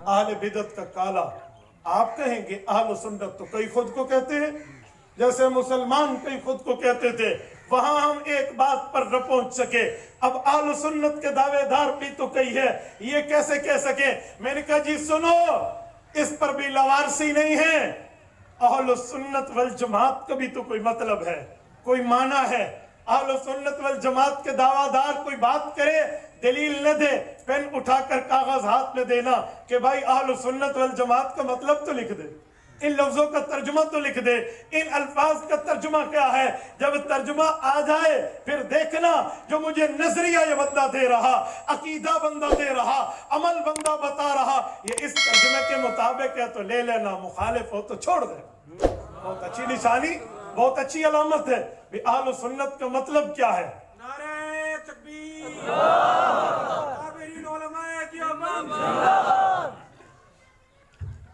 اہل بدعت کا کالا آپ کہیں گے، اہل سنت تو کئی خود کو کہتے ہیں، جیسے مسلمان کئی خود کو کہتے تھے، وہاں ہم ایک بات پر نہ پہنچ سکے، اب اہل سنت کے دعوے دار بھی تو کئی ہے، یہ کیسے کہہ سکے؟ میں نے کہا جی سنو، اس پر بھی لوارسی نہیں ہے، اہل سنت والجماعت کا بھی تو کوئی مطلب ہے، کوئی معنی ہے۔ اہل سنت والجماعت کے دعویٰ دار کوئی بات کرے، دلیل نہ دے، پین اٹھا کر کاغذ ہاتھ میں دینا کہ بھائی اہل سنت والجماعت کا مطلب تو لکھ دے، ان لفظوں کا ترجمہ تو لکھ دے، ان الفاظ کا ترجمہ کیا ہے؟ جب ترجمہ آ جائے پھر دیکھنا جو مجھے نظریہ یہ بندہ دے رہا، عقیدہ بندہ دے رہا، عمل بندہ بتا رہا، یہ اس ترجمے کے مطابق ہے تو لے لینا، مخالف ہو تو چھوڑ دے۔ بہت اچھی نشانی، بہت اچھی علامت ہے کہ اہل سنت کا مطلب کیا ہے۔ نعرہ تکبیر، کابرین علماء دیوبند۔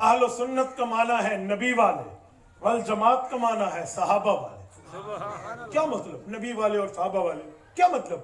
اہل سنت کا معنی ہے نبی والے، والجماعت کا معنی ہے صحابہ والے۔ کیا مطلب نبی والے اور صحابہ والے؟ کیا مطلب؟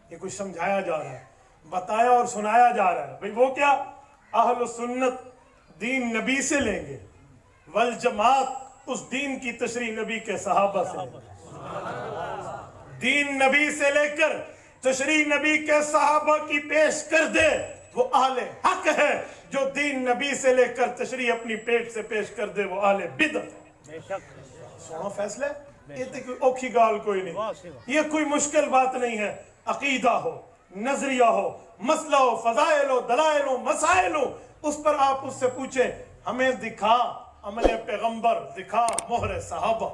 یہ کچھ سمجھایا جا رہا ہے، بتایا اور سنایا جا رہا ہے۔ بھئی وہ کیا؟ اہل سنت دین نبی سے لیں گے، والجماعت اس دین کی تشریح نبی کے صحابہ سے لیں گے۔ دین نبی سے لے کر تشریح نبی کے صحابہ کی پیش کر دے، وہ اہل حق ہے۔ جو دین نبی سے لے کر تشریح اپنی پیٹ سے پیش کر دے، وہ اہل بدعت ہے۔ سونا فیصلہ ہے، یہ تو کوئی اوکھی گال کوئی نہیں، یہ کوئی مشکل بات نہیں ہے۔ عقیدہ ہو، نظریہ ہو، مسئلہ ہو، فضائل ہو، دلائل ہو، مسائل ہو، اس پر آپ اس سے پوچھیں ہمیں دکھا عمل پیغمبر، دکھا مہر صحابہ۔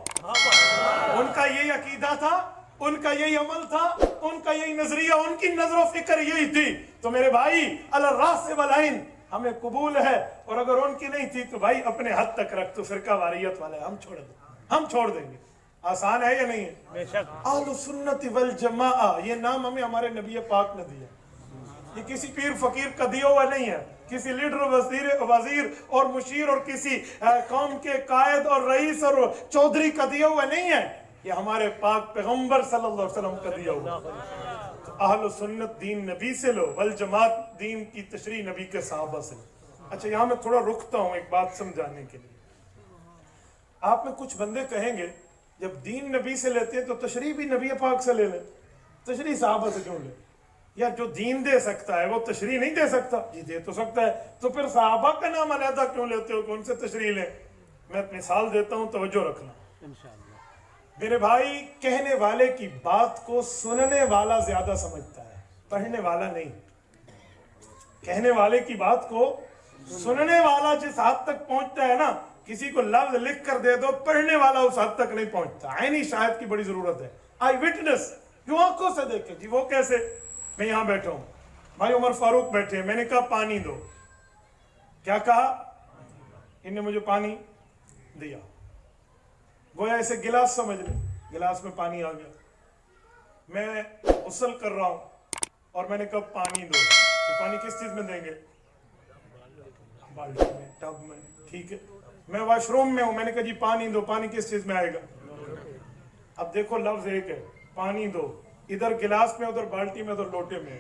ان کا یہی عقیدہ تھا، ان کا یہی عمل تھا، ان کا یہی نظریہ، ان کی نظر و فکر یہی تھی، تو میرے بھائی علی الراس والعین ہمیں قبول ہے۔ اور اگر ان کی نہیں تھی تو بھائی اپنے حد تک رکھ، تو فرقہ واریت والے ہم چھوڑ دیں گے۔ آسان ہے یا نہیں ہے؟ اہل سنت والجماعہ، یہ نام ہمیں ہمارے نبی پاک نے دیا، یہ کسی پیر فقیر کا دیا ہوا نہیں ہے، کسی لیڈر وزیر اور مشیر اور کسی قوم کے قائد اور رئیس اور چودھری کا دیا ہوا نہیں ہے، یہ ہمارے پاک پیغمبر صلی اللہ علیہ وسلم کا دیا ہوا۔ تو اہل سنت دین نبی سے لو، والجماعت دین کی تشریح نبی کے صحابہ سے لو۔ اچھا یہاں میں تھوڑا رکتا ہوں ایک بات سمجھانے کے لیے۔ آپ میں کچھ بندے کہیں گے جب دین نبی سے لیتے ہیں تو تشریح بھی نبی پاک سے لے لیں، تشریح صحابہ سے کیوں لیں؟ یا جو دین دے سکتا ہے وہ تشریح نہیں دے سکتا؟ جی دے تو سکتا ہے، تو پھر صحابہ کا نام علیحدہ کیوں لیتے ہو کہ ان سے تشریح لیں؟ میں مثال دیتا ہوں، توجہ رکھنا۔ میرے بھائی، کہنے والے کی بات کو سننے والا زیادہ سمجھتا ہے، پڑھنے والا نہیں۔ کہنے والے کی بات کو سننے والا جس حد تک پہنچتا ہے نا، کسی کو لفظ لکھ کر دے دو، پڑھنے والا اس حد تک نہیں پہنچتا۔ عینی شاہد کی بڑی ضرورت ہے، آئی وٹنس، جو آنکھوں سے دیکھے۔ جی وہ کیسے؟ میں یہاں بیٹھا ہوں، بھائی عمر فاروق بیٹھے ہیں، میں نے کہا پانی دو، کیا کہا؟ ان نے مجھے پانی دیا، گویا اسے گلاس سمجھ لیں، گلاس میں پانی آ گیا۔ میں غسل کر رہا ہوں اور میں نے کہا پانی دو، یہ پانی کس چیز میں دیں گے؟ بالٹی میں، ٹب میں، ٹھیک ہے۔ میں واش روم میں ہوں، میں نے کہا جی پانی دو، پانی کس چیز میں آئے گا؟ اب دیکھو لفظ ایک ہے، پانی دو، ادھر گلاس میں، ادھر بالٹی میں، ادھر لوٹے میں۔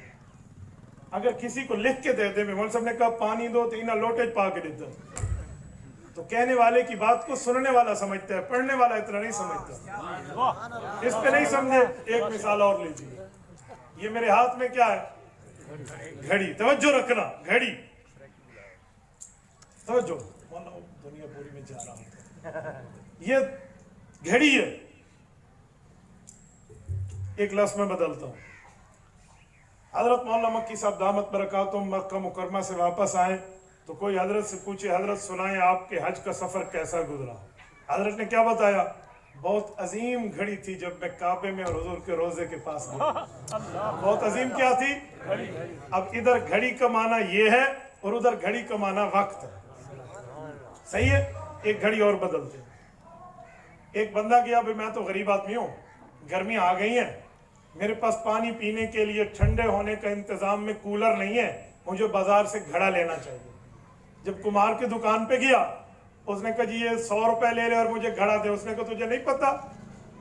اگر کسی کو لکھ کے دے دے، میں مول صاحب نے کہا پانی دو تو انہا لوٹے پا کے دیتا، تو کہنے والے کی بات کو سننے والا سمجھتا ہے، پڑھنے والا اتنا نہیں سمجھتا۔ اس پہ نہیں سمجھے؟ ایک مثال اور لیجیے، یہ میرے ہاتھ میں کیا ہے؟ گھڑی۔ توجہ رکھنا، گھڑی، توجہ، دنیا پوری میں جا رہا ہوں، یہ گھڑی ہے۔ ایک لفظ میں بدلتا ہوں۔ حضرت مولانا مکی صاحب دامت برکاتہم مکہ مکرمہ سے واپس آئے تو کوئی حضرت سے پوچھے حضرت سنائیں آپ کے حج کا سفر کیسا گزرا؟ حضرت نے کیا بتایا؟ بہت عظیم گھڑی تھی جب میں کعبے میں اور حضور کے روزے کے پاس گیا۔ بہت عظیم کیا تھی؟ اب ادھر گھڑی کا معنی یہ ہے اور ادھر گھڑی کا معنی وقت ہے، صحیح ہے؟ ایک گھڑی اور بدلتے۔ ایک بندہ گیا، بھئی میں تو غریب آدمی ہوں، گرمیاں آ گئی ہیں، میرے پاس پانی پینے کے لیے ٹھنڈے ہونے کا انتظام میں کولر نہیں ہے، مجھے بازار سے گھڑا لینا چاہیے۔ جب کمار کی دکان پہ گیا، اس نے کہا جی یہ 100 روپے لے لے اور مجھے گھڑا دے۔ اس نے کہا تجھے نہیں پتا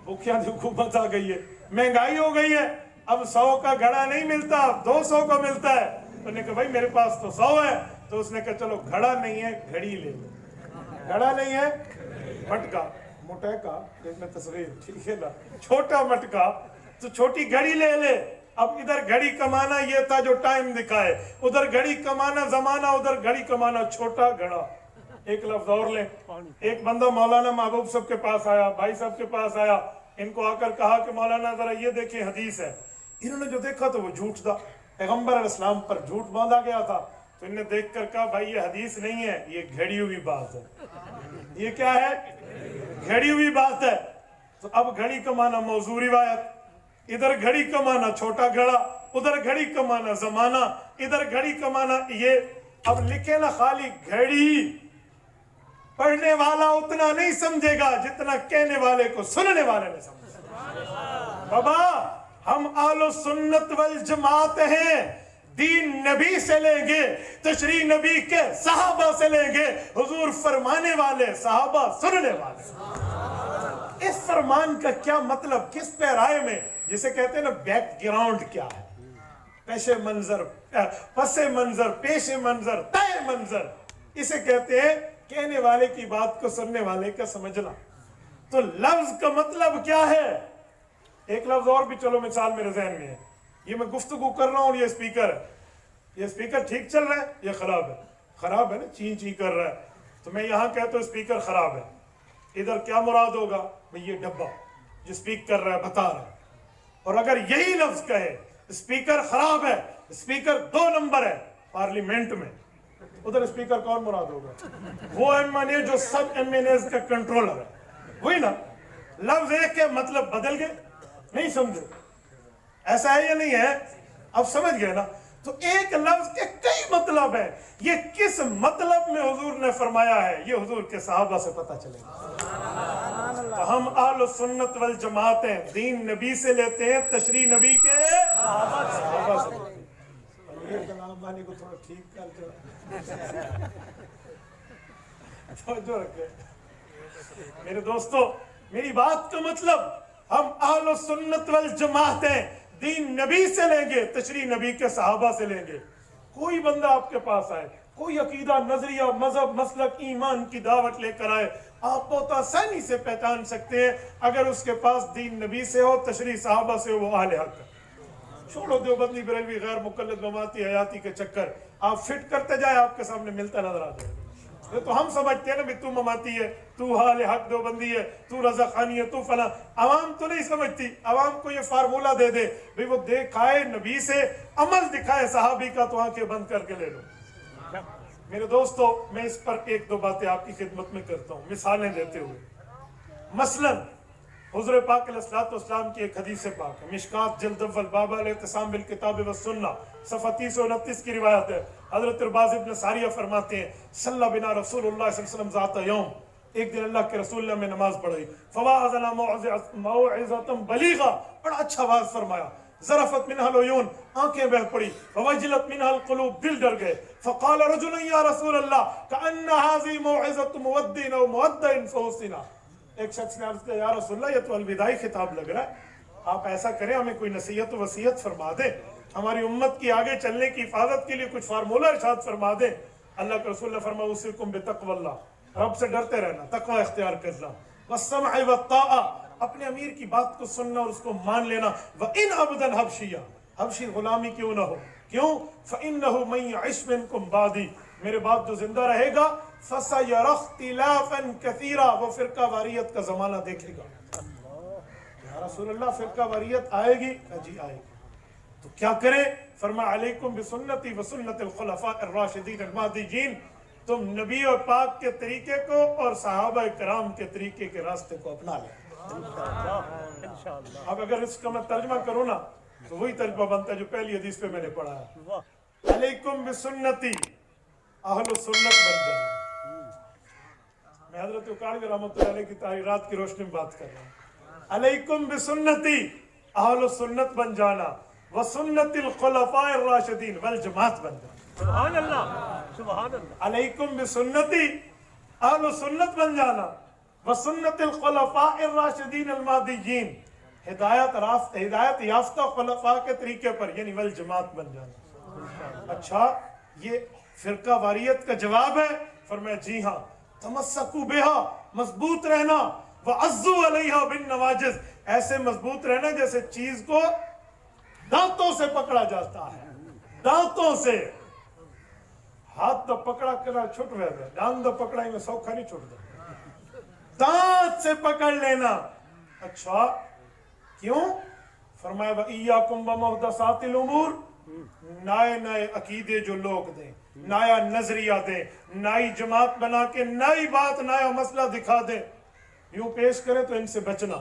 بھوکیاں دی حکومت آ گئی ہے، مہنگائی ہو گئی ہے، اب 100 کا گھڑا نہیں ملتا، 200 کا ملتا ہے۔ تو نے کہا بھائی میرے پاس تو 100 ہے، تو اس نے کہا چلو گھڑا نہیں ہے گھڑی لے لو. گھڑا نہیں ہے مٹکا, موٹے کا دیکھ میں تصویر, ٹھیک ہے نا, چھوٹا مٹکا تو چھوٹی گھڑی لے لے. اب ادھر گھڑی کمانا یہ تھا جو ٹائم دکھائے, ادھر گھڑی کمانا زمانہ, ادھر گھڑی کمانا چھوٹا گھڑا. ایک لفظ اور لیں. ایک بندہ مولانا محبوب صاحب کے پاس آیا, بھائی صاحب کے پاس آیا, ان کو آ کر کہا کہ مولانا ذرا یہ دیکھیں حدیث ہے. انہوں نے جو دیکھا تو وہ جھوٹ تھا, پیغمبر علیہ السلام پر جھوٹ باندھا گیا تھا. تو انہوں نے دیکھ کر کہا بھائی یہ حدیث نہیں ہے, یہ گھڑی ہوئی بات ہے. یہ کیا ہے؟ گھڑی ہوئی بات ہے. تو اب گھڑی کمانا موضوع روایت, ادھر گھڑی کمانا چھوٹا گھڑا, ادھر گھڑی کمانا زمانہ, ادھر گھڑی کمانا یہ. اب لکھے نا خالی گھڑی, پڑھنے والا اتنا نہیں سمجھے گا جتنا کہنے والے کو سننے والے نے سمجھا. بابا ہم اہل سنت والجماعت ہیں, دین نبی سے لیں گے, تشریح نبی کے صحابہ سے لیں گے, حضور فرمانے والے صحابہ سننے والے. اس فرمان کا کیا مطلب, کس پیرائے میں, جسے کہتے ہیں نا بیک گراؤنڈ کیا ہے, پیش منظر, پس منظر, پیش منظر, تائے منظر, اسے کہتے ہیں کہنے والے کی بات کو سننے والے کا سمجھنا. تو لفظ کا مطلب کیا ہے؟ ایک لفظ اور بھی چلو مثال میرے ذہن میں ہے. یہ میں گفتگو کر رہا ہوں اور یہ اسپیکر ہے, یہ اسپیکر ٹھیک چل رہا ہے یا خراب ہے؟ خراب ہے نا, چین چین کر رہا ہے. تو میں یہاں کہتا ہوں اسپیکر خراب ہے, ادھر کیا مراد ہوگا؟ بھئی یہ ڈبہ جو اسپیک کر رہا ہے بتا رہا ہے. اور اگر یہی لفظ کہے اسپیکر خراب ہے, اسپیکر 2 نمبر ہے پارلیمنٹ میں, ادھر اسپیکر کون مراد ہوگا؟ وہ ایم این اے جو سب ایم این ایز کا کنٹرولر ہے, وہی نا. لفظ ایک ہے, مطلب بدل گئے. نہیں سمجھے ایسا ہے یا نہیں ہے؟ اب سمجھ گئے نا. تو ایک لفظ کے کئی مطلب ہیں. یہ کس مطلب میں حضور نے فرمایا ہے یہ حضور کے صحابہ سے پتہ چلے گا. تو ہم اہل سنت والجماعت ہیں, دین نبی سے لیتے ہیں, تشریح نبی کے صحابہ سے. یہ کلام بانی کو تھوڑا ٹھیک کر جو رکھے. میرے دوستو, میری بات کا مطلب ہم اہل سنت والجماعت ہیں, دین نبی سے لیں گے, تشریح نبی کے صحابہ سے لیں گے. کوئی بندہ آپ کے پاس آئے, کوئی عقیدہ, نظریہ, مذہب, مسلک, ایمان کی دعوت لے کر آئے, آپ بہت آسانی سے پہچان سکتے ہیں اگر اس کے پاس دین نبی سے ہو, تشریح صحابہ سے ہو, وہ اہل حق ہے. چھوڑو دیوبندی, بریلوی, غیر مقلد, مماتی, حیاتی کے چکر, آپ فٹ کرتے جائے آپ کے سامنے ملتا نظر آ جائے. تو ہم سمجھتے ہیں نا بھی تو مماتی ہے, تو اہل حق دیوبندی ہے, تو رضا خانی ہے, تو فلاں. عوام تو نہیں سمجھتی. عوام کو یہ فارمولہ دے دے بھی وہ دکھائے نبی سے, عمل دکھائے صحابی کا, تو آنکھیں بند کر کے لے لو. میرے دوستو, میں اس پر 1-2 باتیں آپ کی خدمت میں کرتا ہوں مثالیں دیتے ہوئے. مثلاً حضور پاک علیہ الصلوۃ والسلام کی ایک حدیث پاک ہے, مشکات جلد اول, باب الاعتصام بالکتاب والسنہ, صفحہ 329 کی روایت ہے. حضرت عرباض ابن ساریہ فرماتے ہیں, صلی بنا رسول اللہ صلی اللہ علیہ وسلم ذات یوم, ایک دن اللہ کے رسول نے ہمیں نماز پڑھائی. فواعظنا موعظۃ بلیغہ, بڑا اچھا واعظ فرمایا. ذرفت منها العیون, آنکھیں بہہ پڑی. ووجلت منها القلوب, دل ڈر گئے. فقال رجل یا رسول اللہ کأن هذه موعظۃ مودع او مودع فوصنا. ایک شخص نے عرض کیا, یا رسول اللہ یہ تو الوداعی خطاب لگ رہا ہے, آپ ایسا کریں ہمیں کوئی نصیحت و وصیت فرما دیں, ہماری امت کی آگے چلنے کی حفاظت کے لیے کچھ فارمولہ ارشاد فرما دیں. اللہ کے رسول نے فرمایا, اوصیکم بتقوی اللہ, رب سے ڈرتے رہنا, تقوی اختیار کرنا. والسمع والطاعہ, اپنے امیر کی بات کو سننا اور اس کو مان لینا. وَإِنْ عَبْدًا حَبْشِيًّا, حبشی غلامی کیوں نہ ہو, کیوں؟ فَإِنَّهُ مَن يَعِشْ مِنْكُمْ بَعْدِي, میرے بعد جو زندہ رہے گا, فَسَيَرَى اخْتِلَافًا كَثِيرًا, وہ فرقہ واریت کا زمانہ دیکھے گا. یا رسول اللہ فرقہ واریت آئے گی؟ جی آئے گی. تو کیا کرے؟ فرمایا علیکم بسنتی وسنت الخلفاء الراشدین المہدیین, تم نبی اور پاک کے طریقے کو اور صحابہ کرام کے طریقے کے راستے کو اپنا لیں. اب اگر اس کا میں ترجمہ کروں نا تو وہی ترجمہ بنتا ہے جو پہلی حدیث پہ میں نے پڑھا ہے, علیکم بسنتی, اہل سنت بن جائیں. میں حضرت اکاڑوی رحمۃ اللہ علیہ کی تحریرات کی روشنی میں بات کر رہا ہوں. علیکم بسنتی, اہل سنت بن جانا, وسنت الخلفاء الراشدین, والجماعت بن جانا. سبحان اللہ, سبحان اللہ. علیکم بسنتی, اہل سنت بن جانا, وسنت الخلفاء الراشدین المہدیین, ہدایت یافتہ خلفاء کے طریقے پر, یعنی والجماعت بن جانا. اچھا, یہ فرقہ واریت کا جواب ہے؟ فرمایا جی ہاں، تمسکو بہا، مضبوط رہنا، وعزو علیہا بالنواجذ، ایسے مضبوط رہنا جیسے چیز کو دانتوں سے پکڑا جاتا ہے، دانتوں سے۔ ہاتھ تو پکڑا کرا چھٹ رہا، ڈانگ تو پکڑائی میں سوکھا نہیں چھٹ رہا، دانت سے پکڑ لینا۔ اچھا کیوں؟ فرمایا وَإِيَّاكُمْ وَمُحْدَثَاتِ الْأُمُورِ، نئے نئے عقیدے جو لوگ دیں، نیا نظریہ دیں، نئی جماعت بنا کے نئی بات، نیا مسئلہ دکھا دیں، یوں پیش کریں تو ان سے بچنا۔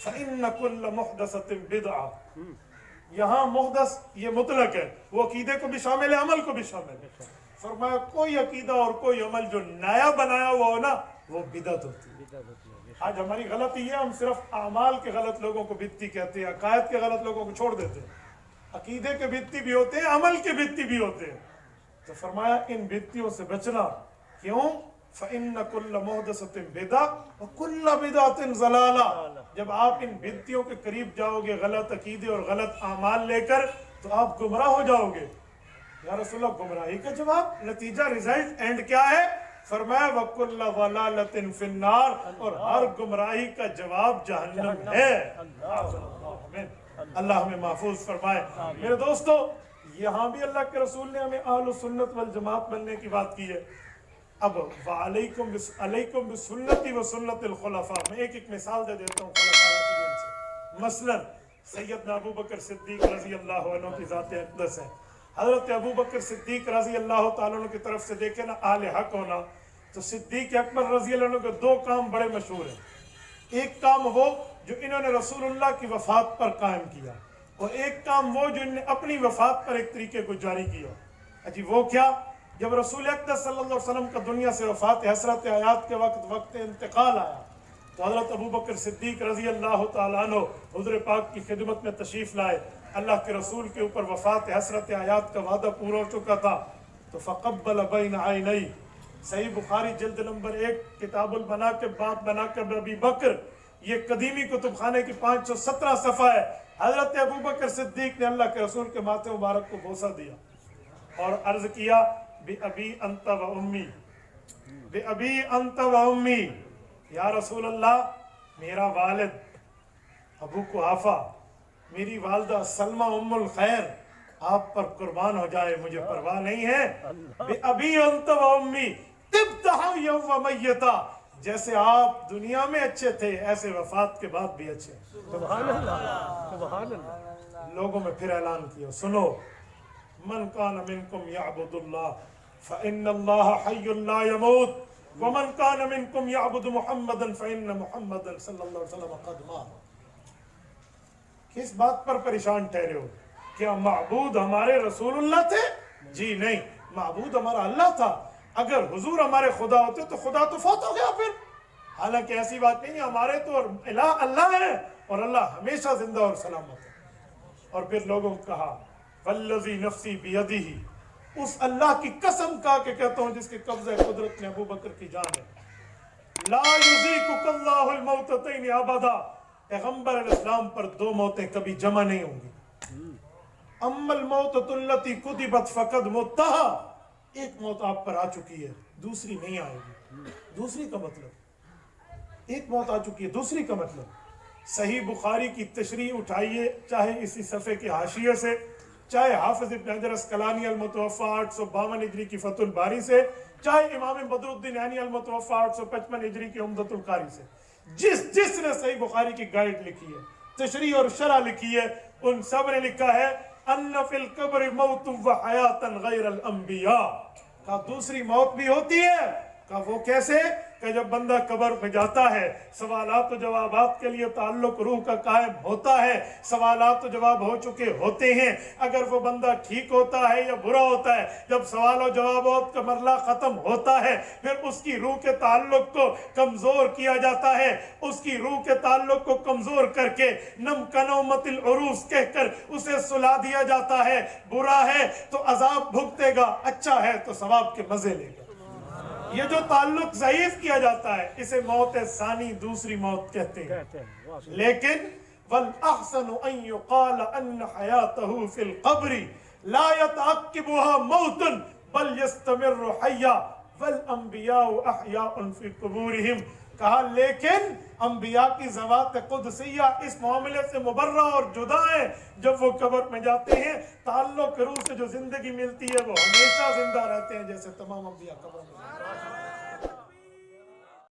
فَإِنَّ كُلَّ مُحْدَثَةٍ بِدْعَةٍ، یہاں محدث یہ مطلق ہے، وہ عقیدے کو بھی شامل ہے، عمل کو بھی شامل ہے۔ فرمایا کوئی عقیدہ اور کوئی عمل جو نیا بنایا ہوا ہو نا، وہ بدعت ہوتی ہے۔ آج ہماری غلطی ہے، ہم صرف اعمال کے غلط لوگوں کو بدعتی کہتے ہیں، عقائد کے غلط لوگوں کو چھوڑ دیتے ہیں۔ عقیدے کے بدعتی بھی ہوتے ہیں، عمل کے بدعتی بھی ہوتے ہیں۔ تو فرمایا ان بدعتیوں سے بچنا، کیوں؟ فَإِنَّ كُلَّ مُحْدَثَةٍ بِدْعَةٍ وَكُلَّ بِدْعَةٍ ضَلَالَةٍ، جب آپ ان بدعتیوں کے قریب جاؤ گے غلط عقیدے اور غلط اعمال لے کر، تو آپ گمراہ ہو جاؤ گے۔ یا رسول اللہ، گمراہی کا جواب، نتیجہ، ریزلٹ، اینڈ کیا ہے؟ فرمایا وَكُلَّ ضَلَالَةٍ فِي النَّارِ، اور ہر گمراہی کا جواب جہنم ہے۔ اللہ ہمیں محفوظ فرمائے۔ میرے دوستو، یہاں بھی اللہ کے رسول نے ہمیں اہل السنت والجماعت بننے کی بات کی ہے۔ اب علیکم بسنتی و سنت الخلفاء، میں ایک مثال دے دیتا ہوں خلفاء راشدین سے۔ مثلا سیدنا ابو بکر صدیق رضی اللہ عنہ کی ذات اقدس ہے۔ حضرت ابو بکر صدیق رضی اللہ تعالیٰ عنہ کی طرف سے دیکھیں نا اہل حق ہونا، تو صدیق اکبر رضی اللہ عنہ کے دو کام بڑے مشہور ہیں۔ ایک کام وہ جو انہوں نے رسول اللہ کی وفات پر قائم کیا، اور ایک کام وہ جو انہوں نے اپنی وفات پر ایک طریقے کو جاری کیا۔ اجی وہ کیا؟ جب رسول اقدس صلی اللہ علیہ وسلم کا دنیا سے وفات حسرت حیات کے وقت انتقال آیا، تو حضرت ابو بکر صدیق رضی اللہ تعالیٰ عنہ حضور پاک کی خدمت میں تشریف لائے۔ اللہ کے رسول کے اوپر وفات حسرت حیات کا وعدہ پورا ہو چکا تھا، تو فقبل بین عینی، صحیح بخاری جلد نمبر 1 کتاب المناقب باب مناقب ابی بکر، یہ قدیمی کتب خانے کی 517 صفحہ ہے۔ حضرت ابو بکر صدیق نے اللہ کے رسول کے ماتھے مبارک کو بوسہ دیا اور عرض کیا بِأَبِي أَنْتَ وَأُمِّي، بِأَبِي أَنْتَ وَأُمِّي، یا رسول اللہ، میرا والد ابو قحافہ، میری والدہ سلمہ ام الخیر آپ پر قربان ہو جائے، مجھے پرواہ نہیں ہے۔ بِأَبِي أَنْتَ وَأُمِّي طِبْتَ حَيًّا وَمَيِّتًا، جیسے آپ دنیا میں اچھے تھے ایسے وفات کے بعد بھی اچھے۔ سبحان اللہ، سبحان اللہ۔ لوگوں میں پھر اعلان کیا، سنو، من کان منکم یعبد اللہ فإن اللہ حی لا یموت ومن کان منکم یعبد محمدا فإن محمدا صلی اللہ علیہ وسلم قد مات۔ کس بات پر پریشان ٹھہرے ہو؟ کیا معبود ہمارے رسول اللہ تھے؟ جی نہیں، معبود ہمارا اللہ تھا۔ اگر حضور ہمارے خدا ہوتے تو خدا تو فوت ہو گیا پھر۔ حالانکہ ایسی بات نہیں ہے، ہمارے تو الہ اللہ ہے، اور اللہ ہمیشہ زندہ اور سلامت ہے۔ اور پھر لوگوں کو کہا والذی نفسی بیدہ، اس اللہ کی قسم کھا کے کہتا ہوں جس کے قبضہ قدرت میں ابو بکر کی جان ہے، لا یذیقک اللہ الموتتین ابدا، پیغمبر علیہ السلام پر دو موتیں کبھی جمع نہیں ہوں گی۔ اما الموتۃ التی کتبت فقد متہا، ایک موت آپ پر آ چکی ہے، دوسری نہیں آئے گی۔ دوسری کا مطلب ایک موت آ چکی ہے، دوسری کا مطلب صحیح بخاری کی تشریح اٹھائیے، چاہے اسی صفحے کے حاشیے سے، چاہے حافظ ابن حجر اسقلانی المتوفی 852 ہجری کی فتح الباری سے، چاہے امام بدر الدین عینی المتوفی 855 ہجری کی عمدۃ القاری سے، جس نے صحیح بخاری کی گائیڈ لکھی ہے، تشریح اور شرح لکھی ہے، ان سب نے لکھا ہے ان فی القبر موت و حیاتا غیر الانبیاء، کہا دوسری موت بھی ہوتی ہے۔ کہا وہ کیسے؟ کہ جب بندہ قبر میں جاتا ہے، سوالات و جوابات کے لیے تعلق روح کا قائم ہوتا ہے، سوالات و جواب ہو چکے ہوتے ہیں، اگر وہ بندہ ٹھیک ہوتا ہے یا برا ہوتا ہے، جب سوال و جوابات کا مرحلہ ختم ہوتا ہے، پھر اس کی روح کے تعلق کو کمزور کیا جاتا ہے، اس کی روح کے تعلق کو کمزور کر کے نم کنومت العروس کہہ کر اسے سلا دیا جاتا ہے۔ برا ہے تو عذاب بھگتے گا، اچھا ہے تو ثواب کے مزے لے گا۔ یہ جو تعلق ضعیف کیا جاتا ہے اسے موت ثانی، دوسری موت کہتے ہیں۔ لیکن وَالْأَحْسَنُ أَن يُقَالَ أَنَّ حَيَاتَهُ فِي الْقَبْرِ لَا يَتَعَقِّبُهَا مَوْتٌ بل یستمر حیا والانبیاء احیاء فی قبورہم، کہا لیکن انبیاء کی ذوات قدسیہ اس معاملے سے مبرہ اور جدا ہیں، جب وہ قبر میں جاتے ہیں تعلق روح سے جو زندگی ملتی ہے وہ ہمیشہ زندہ رہتے ہیں جیسے تمام انبیاء قبر میں۔